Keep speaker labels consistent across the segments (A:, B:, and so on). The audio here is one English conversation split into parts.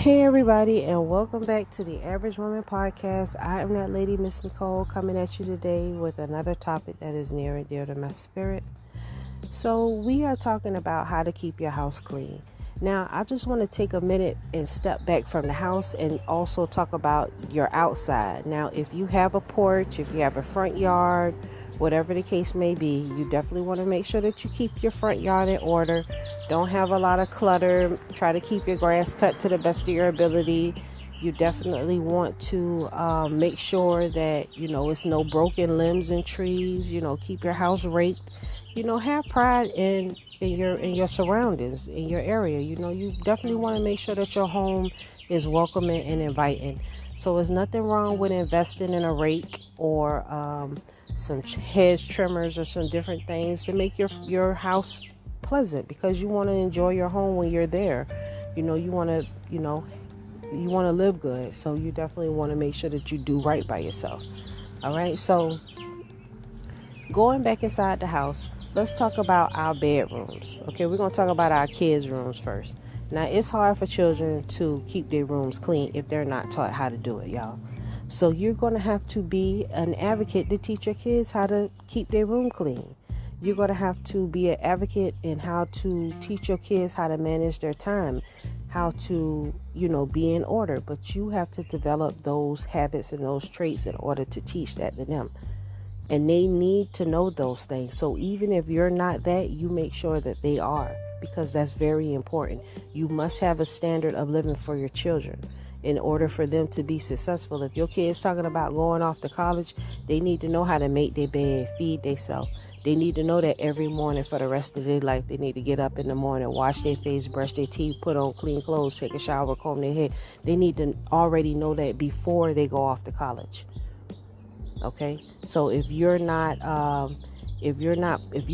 A: Hey everybody, and welcome back to the Average Woman Podcast. I am that lady, Miss Nicole, coming at you today with another topic that is near and dear to my spirit. So we are talking about how to keep your house clean. Now, I just want to take a minute and step back from the house and also talk about your outside. Now, if you have a porch, if you have a front yard, whatever the case may be, you definitely want to make sure that you keep your front yard in order. Don't have a lot of clutter. Try to keep your grass cut to the best of your ability. You definitely want to make sure that, it's no broken limbs and trees. Keep your house raked. Have pride in your surroundings, in your area. You definitely want to make sure that your home is welcoming and inviting. So there's nothing wrong with investing in a rake or some hedge trimmers or some different things to make your house pleasant, because you want to enjoy your home when you're there. You want to live good, so you definitely want to make sure that you do right by yourself. All right, so going back inside the house, let's talk about our bedrooms. Okay, we're going to talk about our kids' rooms first. Now, it's hard for children to keep their rooms clean if they're not taught how to do it, y'all. So you're going to have to be an advocate to teach your kids how to keep their room clean. You're going to have to be an advocate in how to teach your kids how to manage their time, how to, be in order. But you have to develop those habits and those traits in order to teach that to them. And they need to know those things. So even if you're not that, you make sure that they are, because that's very important. You must have a standard of living for your children in order for them to be successful. If your kid's talking about going off to college, they need to know how to make their bed, feed themselves. They need to know that every morning for the rest of their life, they need to get up in the morning, wash their face, brush their teeth, put on clean clothes, take a shower, comb their hair. They need to already know that before they go off to college. Okay, so if you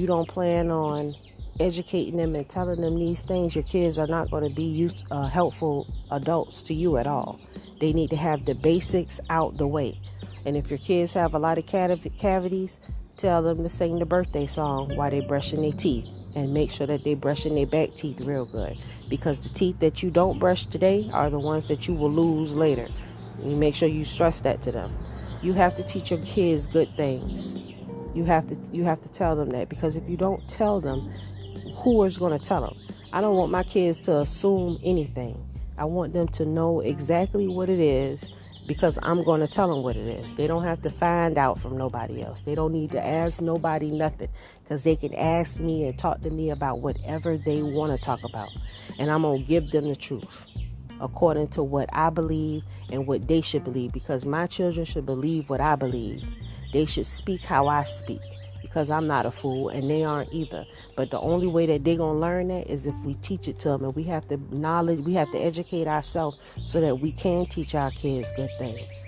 A: don't plan on educating them and telling them these things, your kids are not going to be helpful adults to you at all. They need to have the basics out the way. And if your kids have a lot of cavities, tell them to sing the birthday song while they're brushing their teeth, and make sure that they're brushing their back teeth real good, because the teeth that you don't brush today are the ones that you will lose later. You make sure you stress that to them. You have to teach your kids good things. You have to tell them that, because if you don't tell them, who is going to tell them? I don't want my kids to assume anything. I want them to know exactly what it is, because I'm going to tell them what it is. They don't have to find out from nobody else. They don't need to ask nobody nothing, because they can ask me and talk to me about whatever they want to talk about. And I'm going to give them the truth according to what I believe and what they should believe, because my children should believe what I believe. They should speak how I speak, because I'm not a fool and they aren't either. But the only way that they're going to learn that is if we teach it to them, and we have to educate ourselves so that we can teach our kids good things.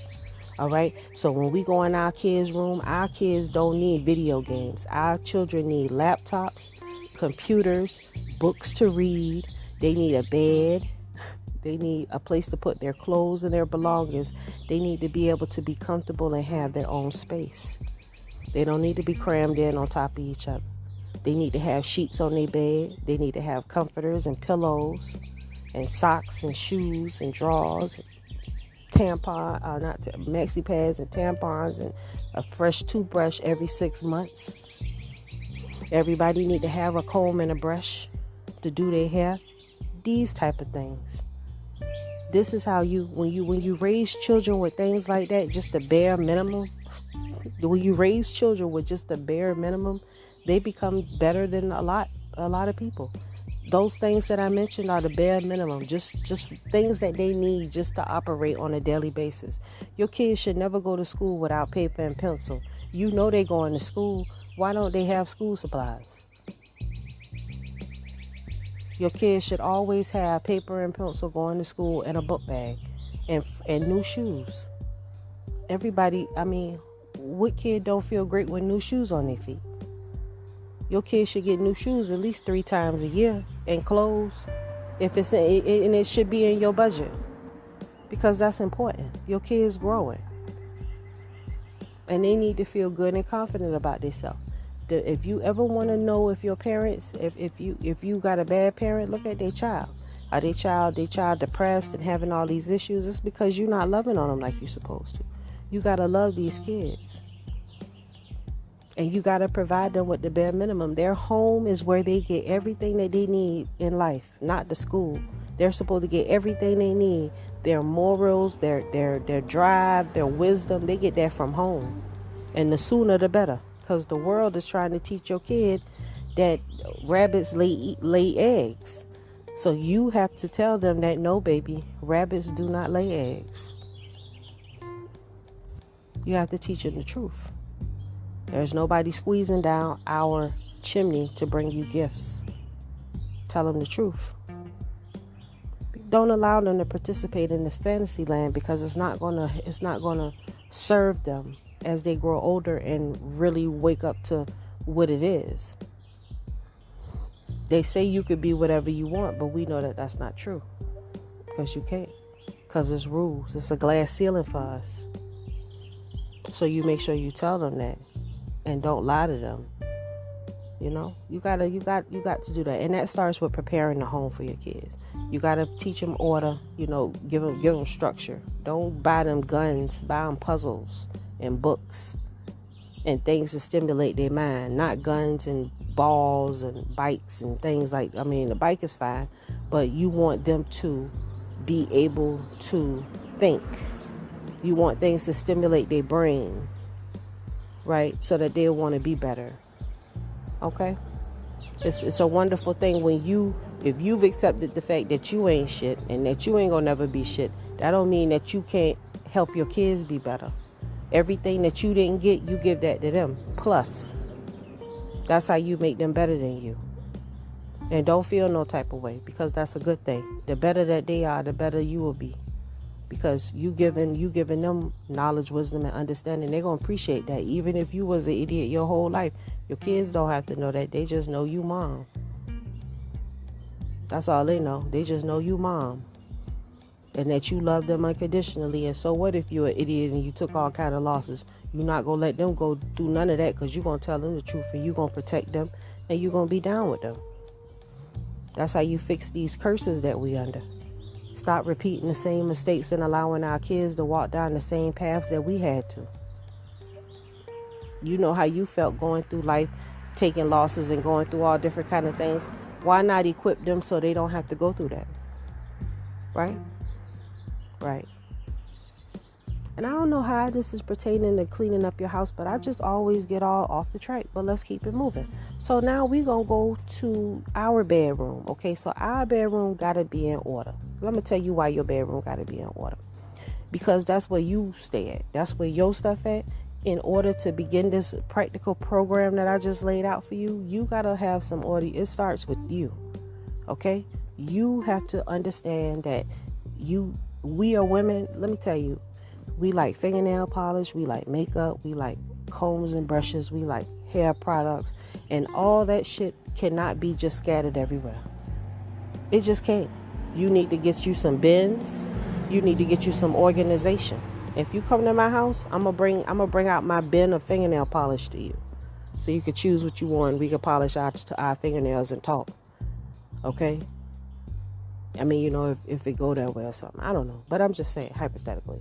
A: All right. So when we go in our kids' room, our kids don't need video games. Our children need laptops, computers, books to read. They need a bed. They need a place to put their clothes and their belongings. They need to be able to be comfortable and have their own space. They don't need to be crammed in on top of each other. They need to have sheets on their bed. They need to have comforters and pillows and socks and shoes and drawers, maxi pads and tampons, and a fresh toothbrush every 6 months. Everybody need to have a comb and a brush to do their hair. These type of things. This is how when you raise children with things like that, just the bare minimum. When you raise children with just the bare minimum, they become better than a lot of people. Those things that I mentioned are the bare minimum, just things that they need just to operate on a daily basis. Your kids should never go to school without paper and pencil. You know they're going to school. Why don't they have school supplies? Your kids should always have paper and pencil going to school, and a book bag, and new shoes. Everybody, what kid don't feel great with new shoes on their feet? Your kids should get new shoes at least 3 times a year, and clothes, and it should be in your budget, because that's important. Your kids growing, and they need to feel good and confident about themselves. If you ever want to know if your parents, if you got a bad parent, look at their child. Are they child depressed and having all these issues? It's because you're not loving on them like you're supposed to. You got to love these kids. And you got to provide them with the bare minimum. Their home is where they get everything that they need in life, not the school. They're supposed to get everything they need. Their morals, their drive, their wisdom, they get that from home. And the sooner the better. Because the world is trying to teach your kid that rabbits lay eggs. So you have to tell them that no, baby, rabbits do not lay eggs. You have to teach them the truth. There's nobody squeezing down our chimney to bring you gifts. Tell them the truth. Don't allow them to participate in this fantasy land, because it's not gonna serve them as they grow older and really wake up to what it is. They say you could be whatever you want, but we know that that's not true, because you can't, because it's rules. It's a glass ceiling for us. So you make sure you tell them that, and don't lie to them. You know, you got to do that, and that starts with preparing the home for your kids. You got to teach them order. You know, give them structure. Don't buy them guns. Buy them puzzles and books and things to stimulate their mind. Not guns and balls and bikes and things like. I mean, the bike is fine, but you want them to be able to think. You want things to stimulate their brain, right? So that they'll want to be better. Okay? It's a wonderful thing if you've accepted the fact that you ain't shit and that you ain't gonna never be shit. That don't mean that you can't help your kids be better. Everything that you didn't get, you give that to them. Plus, that's how you make them better than you. And don't feel no type of way, because that's a good thing. The better that they are, the better you will be. Because you giving them knowledge, wisdom, and understanding. They're going to appreciate that. Even if you was an idiot your whole life, your kids don't have to know that. They just know you mom. That's all they know. They just know you mom. And that you love them unconditionally. And so what if you're an idiot and you took all kind of losses? You're not going to let them go do none of that, because you're going to tell them the truth, and you're going to protect them, and you're going to be down with them. That's how you fix these curses that we under. Stop repeating the same mistakes and allowing our kids to walk down the same paths that we had to. You know how you felt going through life, taking losses and going through all different kind of things. Why not equip them so they don't have to go through that? Right? Right. And I don't know how this is pertaining to cleaning up your house, but I just always get all off the track. But let's keep it moving. So now we're going to go to our bedroom. Okay, so our bedroom got to be in order. I'm going to tell you why your bedroom got to be in order. Because that's where you stay at. That's where your stuff at. In order to begin this practical program that I just laid out for you, you got to have some order. It starts with you. Okay? You have to understand that we are women. Let me tell you. We like fingernail polish, we like makeup, we like combs and brushes, we like hair products, and all that shit cannot be just scattered everywhere. It just can't. You need to get you some bins. You need to get you some organization. If you come to my house, I'm gonna bring out my bin of fingernail polish to you, so you could choose what you want. We could polish our fingernails and talk. Okay. I mean, you know, if it go that way or something, I don't know, but I'm just saying hypothetically.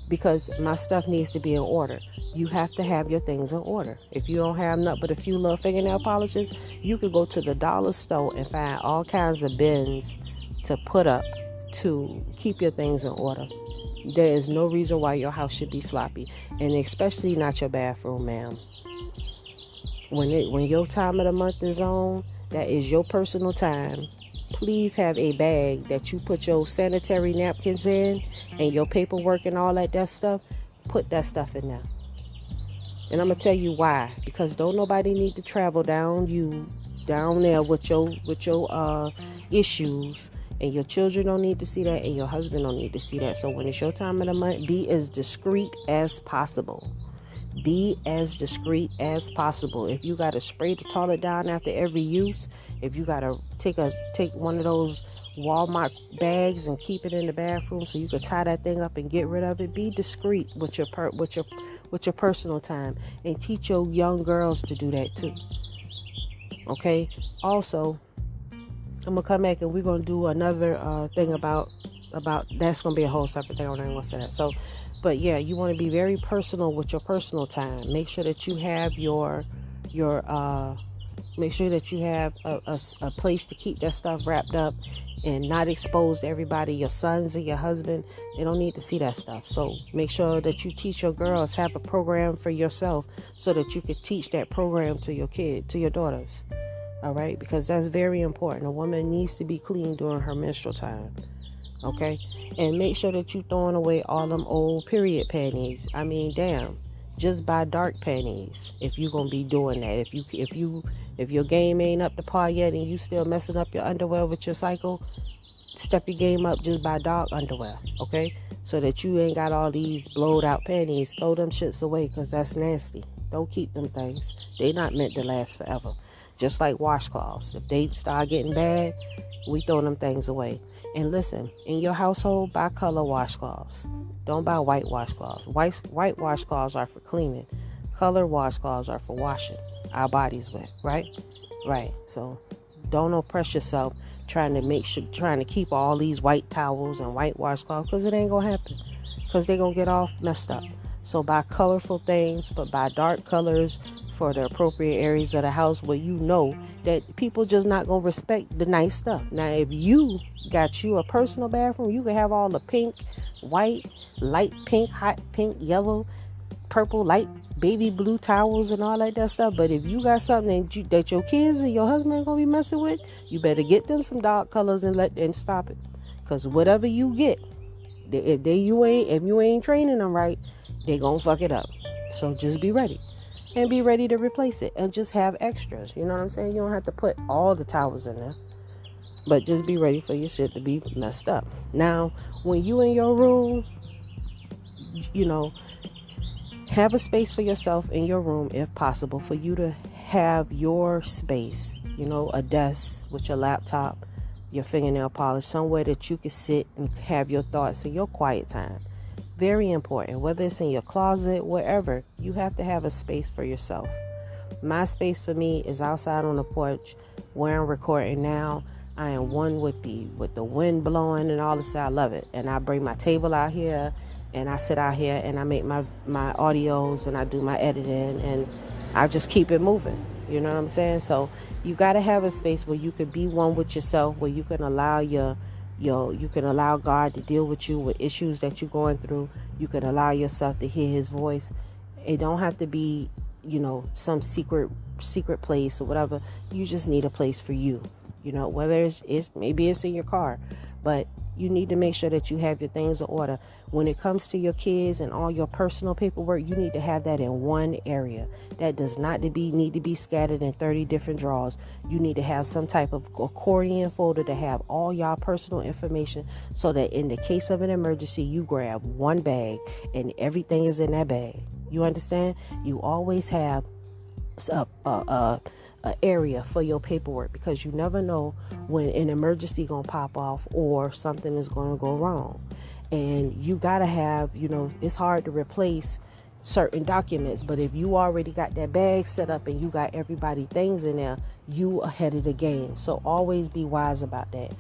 A: Because my stuff needs to be in order. You have to have your things in order. If you don't have nothing but a few little fingernail polishes, you could go to the dollar store and find all kinds of bins to put up to keep your things in order. There is no reason why your house should be sloppy, and especially not your bathroom, ma'am. When your time of the month is on, that is your personal time. Please have a bag that you put your sanitary napkins in and your paperwork and all that stuff. Put that stuff in there. And I'm going to tell you why. Because don't nobody need to travel down there with your issues. And your children don't need to see that. And your husband don't need to see that. So when it's your time of the month, be as discreet as possible. Be as discreet as possible. If you got to spray the toilet down after every use, if you got to take one of those Walmart bags and keep it in the bathroom so you can tie that thing up and get rid of it, be discreet with your personal time, and teach your young girls to do that too. Okay? Also, I'm gonna come back and we're gonna do another thing about that's gonna be a whole separate thing. I'm not gonna say that. So, but yeah, you want to be very personal with your personal time. Make sure that you have your make sure that you have a place to keep that stuff wrapped up and not exposed to everybody. Your sons and your husband, they don't need to see that stuff. So make sure that you teach your girls, have a program for yourself so that you could teach that program to your to your daughters. All right, because that's very important. A woman needs to be clean during her menstrual time. Okay, and make sure that you throwing away all them old period panties. I mean, damn, just buy dark panties if you gonna be doing that. If your game ain't up to par yet and you still messing up your underwear with your cycle, step your game up. Just buy dark underwear. Okay, so that you ain't got all these blowed out panties. Throw them shits away because that's nasty. Don't keep them things. They not meant to last forever. Just like washcloths. If they start getting bad, we throw them things away. And listen, in your household, buy color washcloths. Don't buy white washcloths. White washcloths are for cleaning. Color washcloths are for washing our bodies with, right? Right. So don't oppress yourself trying to keep all these white towels and white washcloths, because it ain't gonna happen. Because they're gonna get all messed up. So buy colorful things, but buy dark colors for the appropriate areas of the house where you know that people just not gonna respect the nice stuff. Now, if you got you a personal bathroom, you can have all the pink, white, light pink, hot pink, yellow, purple, light baby blue towels and all that stuff. But if you got something that your kids and your husband ain't gonna be messing with, you better get them some dark colors and stop it. Because whatever you get, if you ain't training them right, they gonna fuck it up. So just be ready. And be ready to replace it. And just have extras. You know what I'm saying? You don't have to put all the towels in there. But just be ready for your shit to be messed up. Now, when you in your room, have a space for yourself in your room, if possible, for you to have your space. A desk with your laptop, your fingernail polish, somewhere that you can sit and have your thoughts and your quiet time. Very important. Whether it's in your closet, wherever, you have to have a space for yourself. My space for me is outside on the porch where I'm recording now. I am one with the wind blowing and all this. I love it. And I bring my table out here and I sit out here and I make my audios and I do my editing and I just keep it moving. You know what I'm saying? So you got to have a space where you can be one with yourself, where you can allow you can allow God to deal with you with issues that you're going through. You can allow yourself to hear his voice. It don't have to be, some secret place or whatever. You just need a place for you. Whether maybe it's in your car, but you need to make sure that you have your things in order. When it comes to your kids and all your personal paperwork, you need to have that in one area. That does not need to be scattered in 30 different drawers. You need to have some type of accordion folder to have all y'all personal information so that in the case of an emergency, you grab one bag and everything is in that bag. You understand? You always have a area for your paperwork, because you never know when an emergency gonna pop off or something is gonna go wrong. And you gotta have, it's hard to replace certain documents, but if you already got that bag set up and you got everybody things in there, you ahead of the game. So always be wise about that.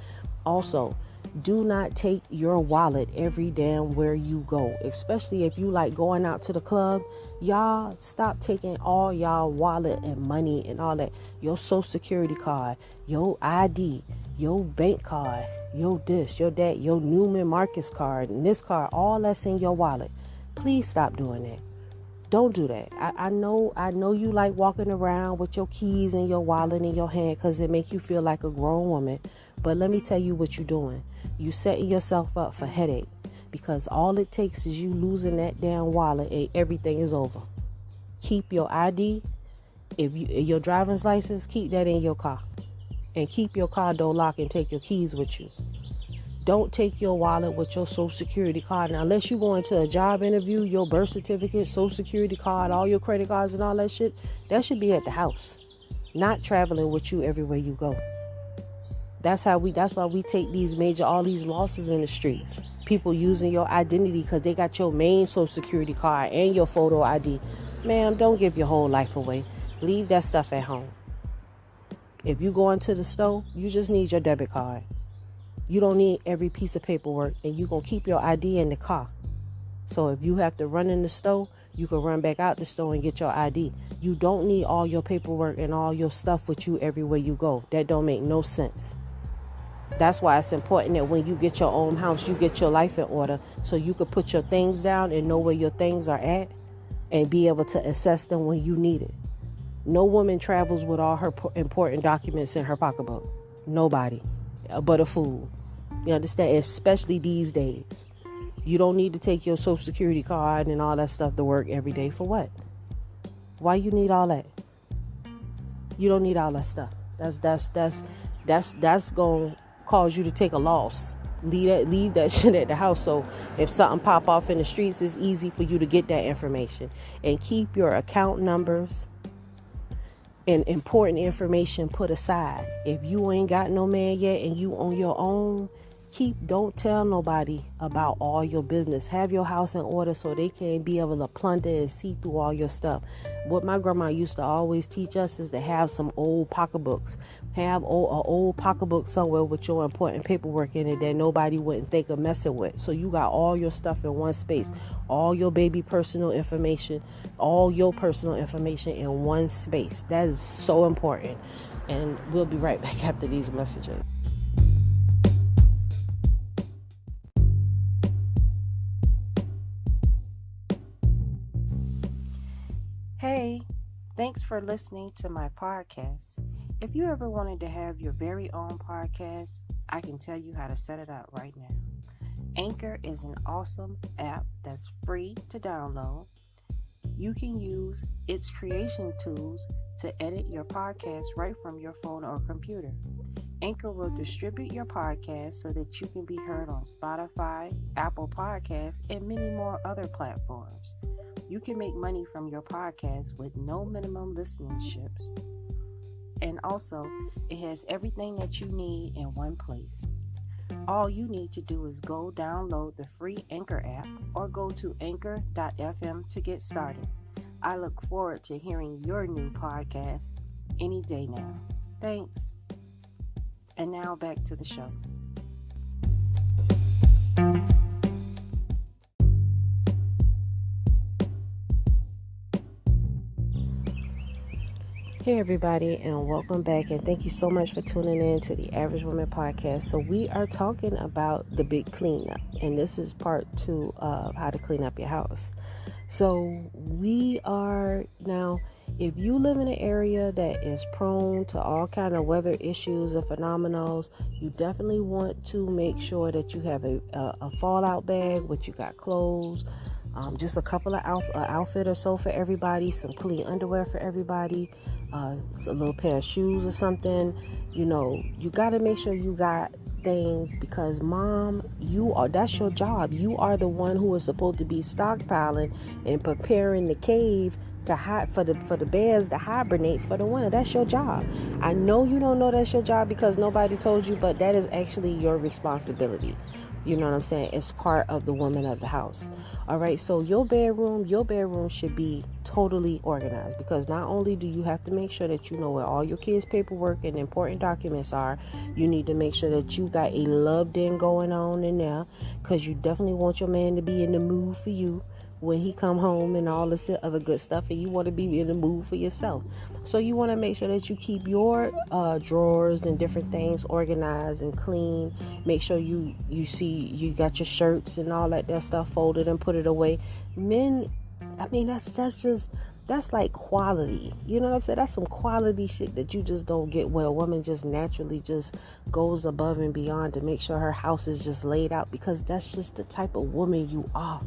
A: Also, do not take your wallet every damn where you go, especially if you like going out to the club. Y'all stop taking all y'all wallet and money and all that. Your social security card, your ID, your bank card, your this, your that, your Neiman Marcus card, and this card, all that's in your wallet. Please stop doing that. Don't do that. I know you like walking around with your keys and your wallet in your hand because it make you feel like a grown woman. But let me tell you what you're doing. You setting yourself up for headache, because all it takes is you losing that damn wallet and everything is over. Keep your ID, your driver's license, keep that in your car. And keep your car door locked and take your keys with you. Don't take your wallet with your social security card. Now, unless you go into a job interview, your birth certificate, social security card, all your credit cards and all that shit, that should be at the house, not traveling with you everywhere you go. That's why we take all these losses in the streets. People using your identity because they got your main social security card and your photo ID. Ma'am, don't give your whole life away. Leave that stuff at home. If you go into the store, you just need your debit card. You don't need every piece of paperwork, and you're going to keep your ID in the car. So if you have to run in the store, you can run back out the store and get your ID. You don't need all your paperwork and all your stuff with you everywhere you go. That don't make no sense. That's why it's important that when you get your own house, you get your life in order so you can put your things down and know where your things are at and be able to access them when you need it. No woman travels with all her important documents in her pocketbook. Nobody. But a fool. You understand? Especially these days. You don't need to take your social security card and all that stuff to work every day. For what? Why you need all that? You don't need all that stuff. That's gonna cause you to take a loss. Leave that shit at the house. So if something pop off in the streets, it's easy for you to get that information. And keep your account numbers and important information put aside. If you ain't got no man yet and you on your own, don't tell nobody about all your business. Have your house in order so they can be able to plunder and see through all your stuff. What my grandma used to always teach us is to have some old pocketbooks. Have an old pocketbook somewhere with your important paperwork in it that nobody wouldn't think of messing with. So you got all your stuff in one space. All your baby personal information, all your personal information in one space. That is so important. And we'll be right back after these messages. Hey, thanks for listening to my podcast. If you ever wanted to have your very own podcast, I can tell you how to set it up right now. Anchor is an awesome app that's free to download. You can use its creation tools to edit your podcast right from your phone or computer. Anchor will distribute your podcast so that you can be heard on Spotify, Apple Podcasts, and many more other platforms. You can make money from your podcast with no minimum listenerships. And also, it has everything that you need in one place. All you need to do is go download the free Anchor app or go to anchor.fm to get started. I look forward to hearing your new podcast any day now. Thanks. And now back to the show. Hey everybody, and welcome back, and thank you so much for tuning in to the Average Woman Podcast. So we are talking about the big cleanup, and this is part 2 of how to clean up your house. So we are now, if you live in an area that is prone to all kind of weather issues and phenomenals, you definitely want to make sure that you have a fallout bag, which you got clothes, just a couple of outfit or so for everybody, some clean underwear for everybody, a little pair of shoes or something. You know, you got to make sure you got things, because mom, that's your job. You are the one who is supposed to be stockpiling and preparing the cave to hide for the bears to hibernate for the winter. That's your job. I know you don't know that's your job because nobody told you, but that is actually your responsibility. You know what I'm saying? It's part of the woman of the house. All right. So your bedroom should be totally organized, because not only do you have to make sure that you know where all your kids' paperwork and important documents are, you need to make sure that you got a loved in going on in there, because you definitely want your man to be in the mood for you when he come home and all this other good stuff, and you want to be in the mood for yourself. So you want to make sure that you keep your drawers and different things organized and clean. Make sure you see you got your shirts and all that stuff folded and put it away. Men, I mean, that's like quality. You know what I'm saying? That's some quality shit that you just don't get where a woman just naturally just goes above and beyond to make sure her house is just laid out, because that's just the type of woman you are.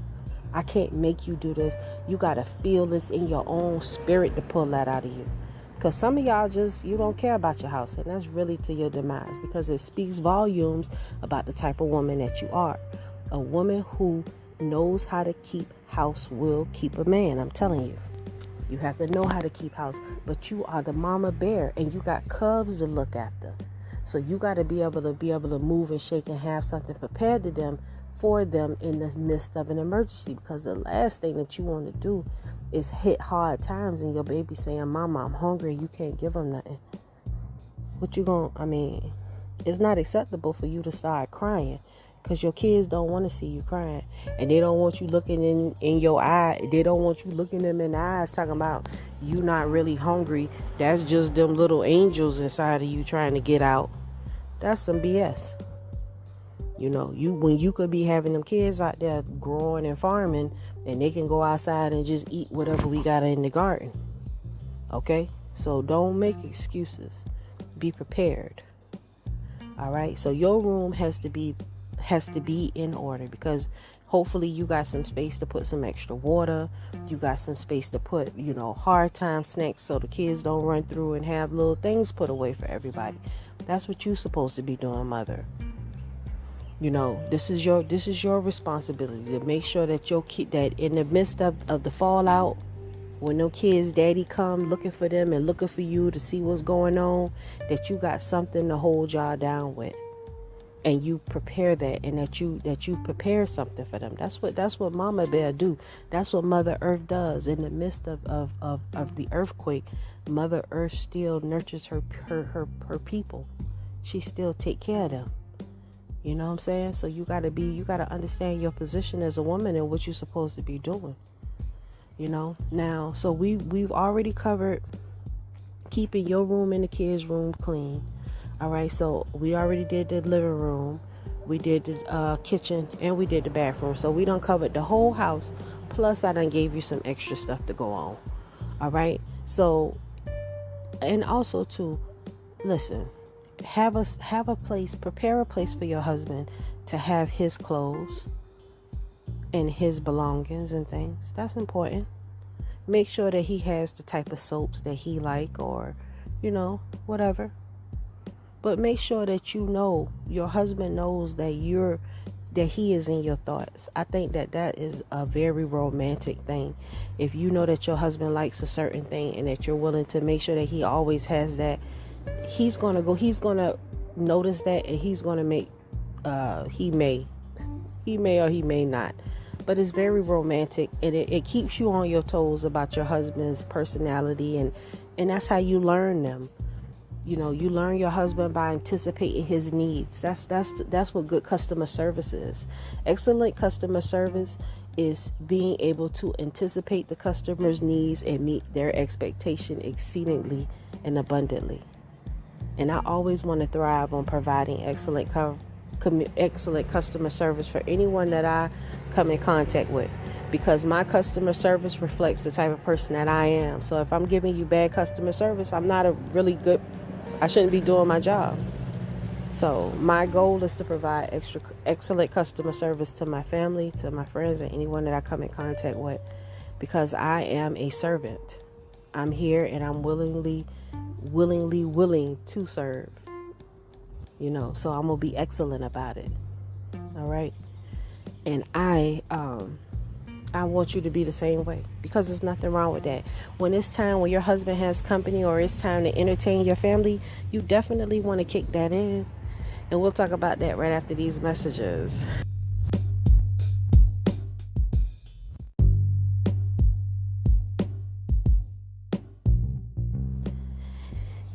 A: I can't make you do this. You got to feel this in your own spirit to pull that out of you. Because some of y'all you don't care about your house. And that's really to your demise, because it speaks volumes about the type of woman that you are. A woman who knows how to keep house will keep a man. I'm telling you. You have to know how to keep house. But you are the mama bear, and you got cubs to look after. So you got to be able to move and shake and have something prepared for them in the midst of an emergency, because the last thing that you want to do is hit hard times and your baby saying, "Mama, I'm hungry," you can't give them nothing. It's not acceptable for you to start crying, because your kids don't want to see you crying, and they don't want you looking in your eye. They don't want you looking them in the eyes talking about you not really hungry. That's just them little angels inside of you trying to get out. That's some BS. When you could be having them kids out there growing and farming, and they can go outside and just eat whatever we got in the garden. Okay? So don't make excuses. Be prepared. All right? So your room has to be in order, because hopefully you got some space to put some extra water. You got some space to put, hard time snacks so the kids don't run through and have little things put away for everybody. That's what you're supposed to be doing, mother. This is your responsibility to make sure that your kid, that in the midst of the fallout, when them kids' daddy come looking for them and looking for you to see what's going on, that you got something to hold y'all down with, and you prepare that, and that you prepare something for them. That's what Mama Bear do. That's what Mother Earth does. In the midst of the earthquake, Mother Earth still nurtures her people. She still take care of them. You know what I'm saying? So you gotta understand your position as a woman and what you're supposed to be doing. Now, so we've already covered keeping your room and the kids' room clean. All right, so we already did the living room, we did the kitchen, and we did the bathroom. So we done covered the whole house. Plus, I done gave you some extra stuff to go on. All right, so, and also too, listen, prepare a place for your husband to have his clothes and his belongings and things. That's important. Make sure that he has the type of soaps that he like, or whatever. But make sure that your husband knows that he is in your thoughts. I think that is a very romantic thing. If you know that your husband likes a certain thing, and that you're willing to make sure that he always has that, he's gonna notice that, and he's gonna make he may or he may not, but it's very romantic, and it keeps you on your toes about your husband's personality, and that's how you learn them. You learn your husband by anticipating his needs. That's what good customer service is. Excellent customer service is being able to anticipate the customer's needs and meet their expectation exceedingly and abundantly. And I always want to thrive on providing excellent customer service for anyone that I come in contact with, because my customer service reflects the type of person that I am. So if I'm giving you bad customer service, I shouldn't be doing my job. So my goal is to provide excellent customer service to my family, to my friends, and anyone that I come in contact with, because I am a servant. I'm here, and I'm willing to serve. So I'm gonna be excellent about it. All right. And I want you to be the same way, because there's nothing wrong with that. When it's time, when your husband has company, or it's time to entertain your family, you definitely want to kick that in. And we'll talk about that right after these messages.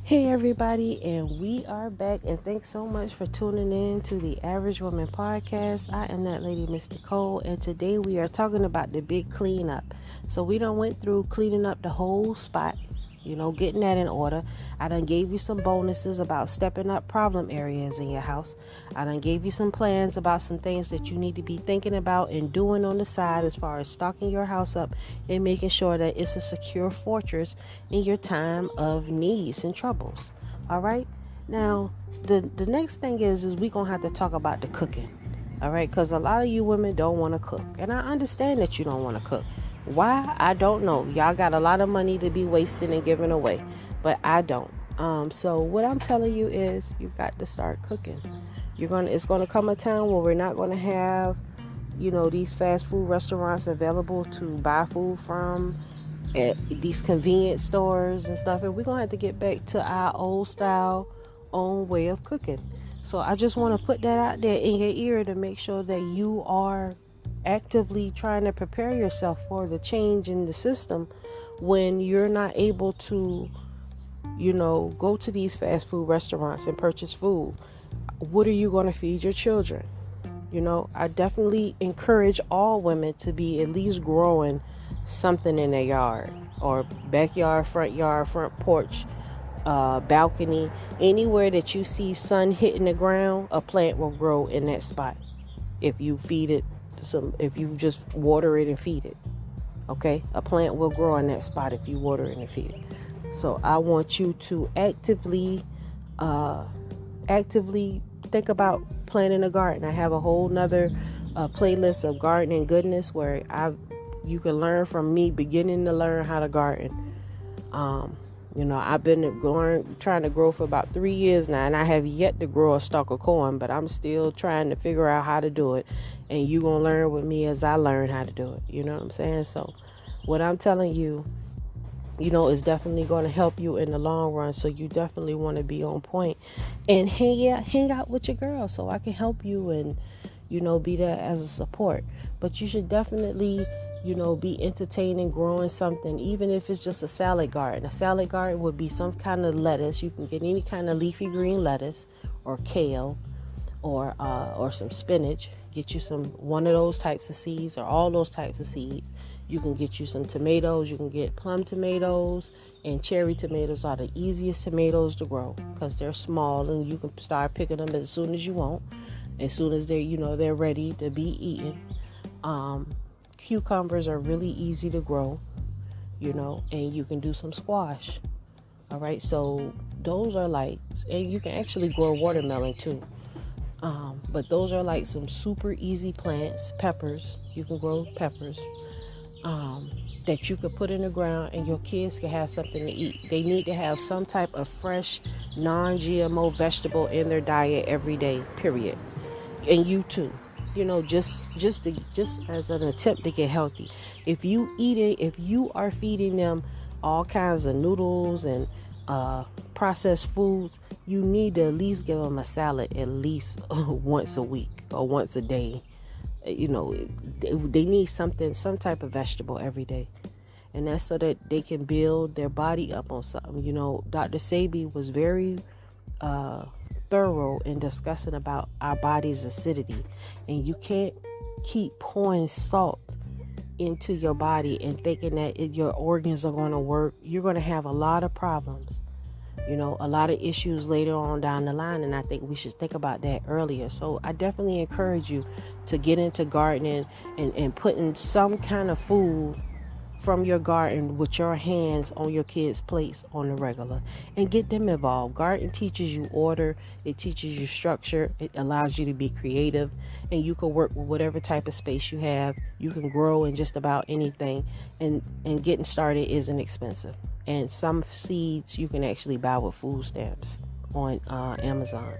A: Hey everybody, and we are back, and thanks so much for tuning in to the Average Woman Podcast. I am that lady, Miss Nicole, and today we are talking about the big cleanup. So we done went through cleaning up the whole spot, getting that in order. I done gave you some bonuses about stepping up problem areas in your house. I done gave you some plans about some things that you need to be thinking about and doing on the side, as far as stocking your house up and making sure that it's a secure fortress in your time of needs and troubles. All right. Now, the next thing is we gonna have to talk about the cooking. All right, because a lot of you women don't want to cook, and I understand that you don't want to cook. Why? I don't know. Y'all got a lot of money to be wasting and giving away, but I don't. So what I'm telling you is, you've got to start cooking. It's gonna come a time where we're not gonna have, these fast food restaurants available to buy food from, at these convenience stores and stuff, and we're gonna have to get back to our old style, own way of cooking. So I just want to put that out there in your ear, to make sure that you are actively trying to prepare yourself for the change in the system, when you're not able to go to these fast food restaurants and purchase food. What are you going to feed your children? I definitely encourage all women to be at least growing something in their yard or backyard, front porch, balcony. Anywhere that you see sun hitting the ground, a plant will grow in that spot. If you feed it if you just water it and feed it. Okay, a plant will grow in that spot if you water it and feed it. So I want you to actively think about planting a garden. I have a whole nother playlist of gardening goodness where you can learn from me beginning to learn how to garden. I've been trying to grow for about 3 years now, and I have yet to grow a stalk of corn, but I'm still trying to figure out how to do it. And you're going to learn with me as I learn how to do it. You know what I'm saying? So what I'm telling you, is definitely going to help you in the long run. So you definitely want to be on point and hang out with your girl so I can help you and, be there as a support. But you should definitely, be entertaining growing something, even if it's just a salad garden. A salad garden would be some kind of lettuce. You can get any kind of leafy green lettuce or kale or some spinach. Get you one of those types of seeds or all those types of seeds. You can get you some tomatoes. You can get plum tomatoes, and cherry tomatoes are the easiest tomatoes to grow because they're small and you can start picking them as soon as you want, as soon as they're ready to be eaten. Cucumbers are really easy to grow, and you can do some squash. All right, so those are and you can actually grow watermelon too. But those are some super easy plants. Peppers, you can grow peppers that you could put in the ground and your kids can have something to eat. They need to have some type of fresh, non-GMO vegetable in their diet every day, period. And you too, just as an attempt to get healthy. If you are feeding them all kinds of noodles and processed foods, you need to at least give them a salad at least once a week or once a day. They need some type of vegetable every day, and that's so that they can build their body up on something. Dr. Sebi was very thorough in discussing about our body's acidity, and you can't keep pouring salt into your body and thinking that your organs are going to work. You're going to have a lot of problems, a lot of issues later on down the line, and I think we should think about that earlier. So I definitely encourage you to get into gardening and putting some kind of food from your garden with your hands on your kids' plates on the regular, and get them involved. Garden teaches you order, it teaches you structure, it allows you to be creative, and you can work with whatever type of space you have. You can grow in just about anything, and getting started isn't expensive. And some seeds you can actually buy with food stamps on Amazon.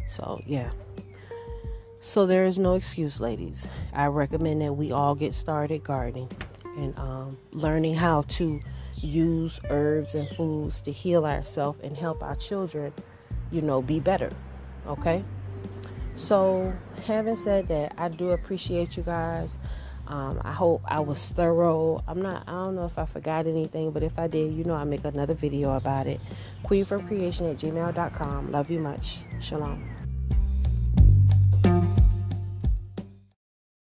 A: So yeah. So there is no excuse, ladies. I recommend that we all get started gardening and learning how to use herbs and foods to heal ourselves and help our children, be better. Okay? So having said that, I do appreciate you guys. I hope I was thorough. I don't know if I forgot anything, but if I did, I'll make another video about it. queenfromcreation@gmail.com. Love you much. Shalom.